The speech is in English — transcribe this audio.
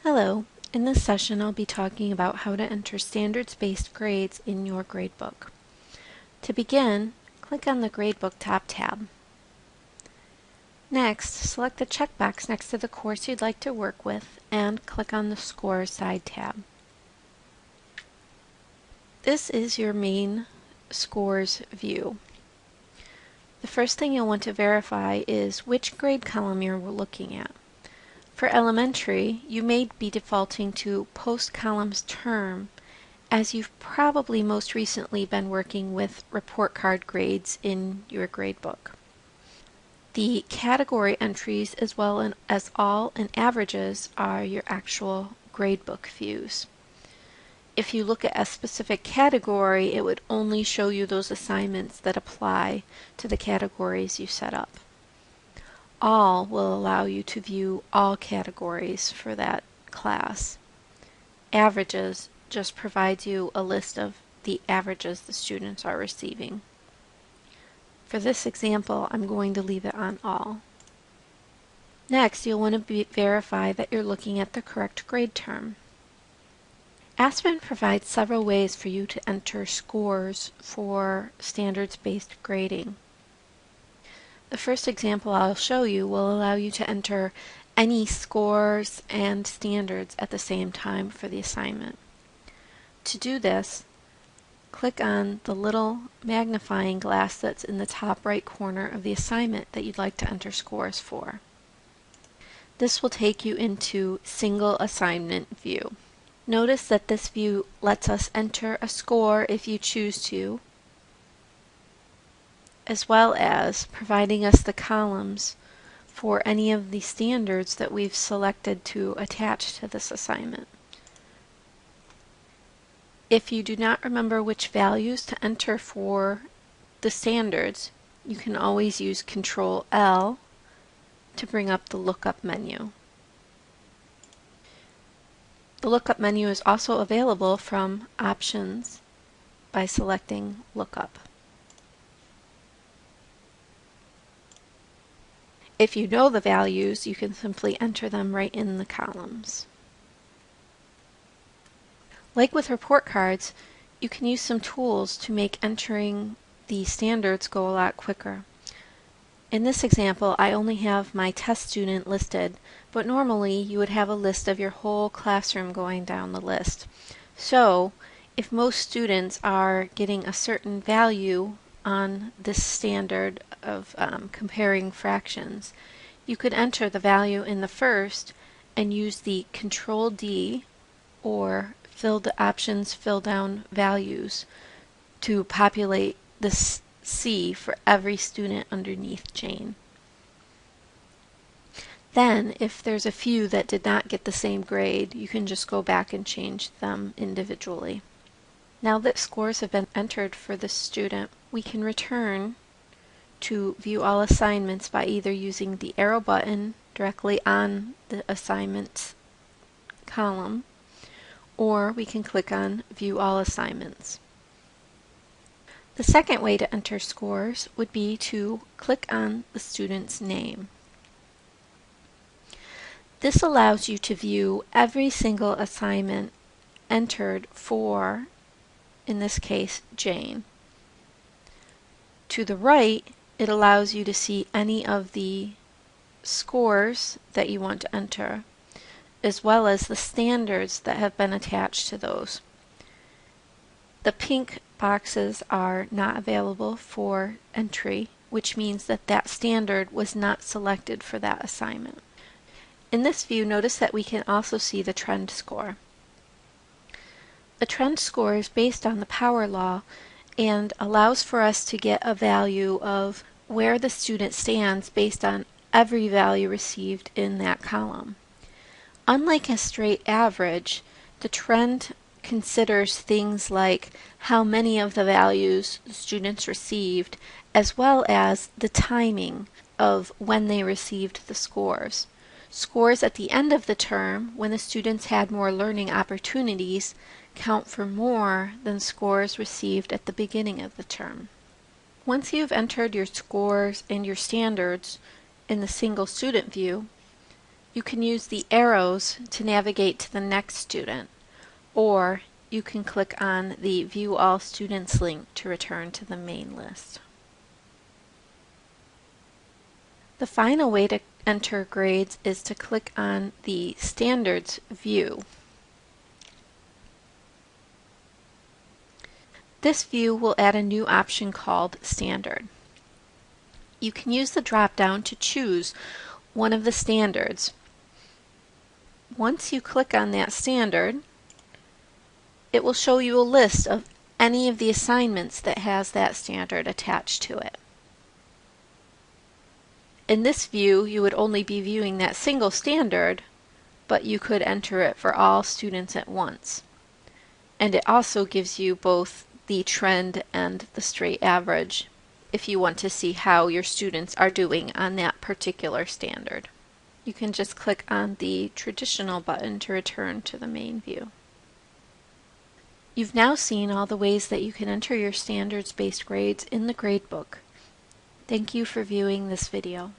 Hello. In this session, I'll be talking about how to enter standards-based grades in your gradebook. To begin, click on the Gradebook Top tab. Next, select the checkbox next to the course you'd like to work with and click on the Scores side tab. This is your main scores view. The first thing you'll want to verify is which grade column you're looking at. For elementary, you may be defaulting to post columns term, as you've probably most recently been working with report card grades in your gradebook. The category entries as well as all and averages are your actual gradebook views. If you look at a specific category, it would only show you those assignments that apply to the categories you set up. All will allow you to view all categories for that class. Averages just provides you a list of the averages the students are receiving. For this example, I'm going to leave it on all. Next, you'll want to verify that you're looking at the correct grade term. Aspen provides several ways for you to enter scores for standards-based grading. The first example I'll show you will allow you to enter any scores and standards at the same time for the assignment. To do this, click on the little magnifying glass that's in the top right corner of the assignment that you'd like to enter scores for. This will take you into Single Assignment View. Notice that this view lets us enter a score if you choose to, as well as providing us the columns for any of the standards that we've selected to attach to this assignment. If you do not remember which values to enter for the standards, you can always use Control L to bring up the lookup menu. The lookup menu is also available from Options by selecting Lookup. If you know the values, you can simply enter them right in the columns. Like with report cards, you can use some tools to make entering the standards go a lot quicker. In this example, I only have my test student listed, but normally you would have a list of your whole classroom going down the list. So, if most students are getting a certain value on this standard of comparing fractions, you could enter the value in the first and use the Control D or fill down values to populate this C for every student underneath Jane. Then, if there's a few that did not get the same grade, you can just go back and change them individually. Now that scores have been entered for this student, we can return to view all assignments by either using the arrow button directly on the assignments column, or we can click on View All Assignments. The second way to enter scores would be to click on the student's name. This allows you to view every single assignment entered for, in this case, Jane. To the right, it allows you to see any of the scores that you want to enter, as well as the standards that have been attached to those. The pink boxes are not available for entry, which means that that standard was not selected for that assignment. In this view, notice that we can also see the trend score. The trend score is based on the power law and allows for us to get a value of where the student stands based on every value received in that column. Unlike a straight average, the trend considers things like how many of the values the students received, as well as the timing of when they received the scores. Scores at the end of the term, when the students had more learning opportunities, count for more than scores received at the beginning of the term. Once you've entered your scores and your standards in the single student view, You can use the arrows to navigate to the next student, or you can click on the View All Students link to return to the main list. The final way to enter grades is to click on the Standards view. This view will add a new option called Standard. You can use the drop-down to choose one of the standards. Once you click on that standard, it will show you a list of any of the assignments that has that standard attached to it. In this view, you would only be viewing that single standard, but you could enter it for all students at once. And it also gives you both the trend and the straight average if you want to see how your students are doing on that particular standard. You can just click on the traditional button to return to the main view. You've now seen all the ways that you can enter your standards-based grades in the gradebook. Thank you for viewing this video.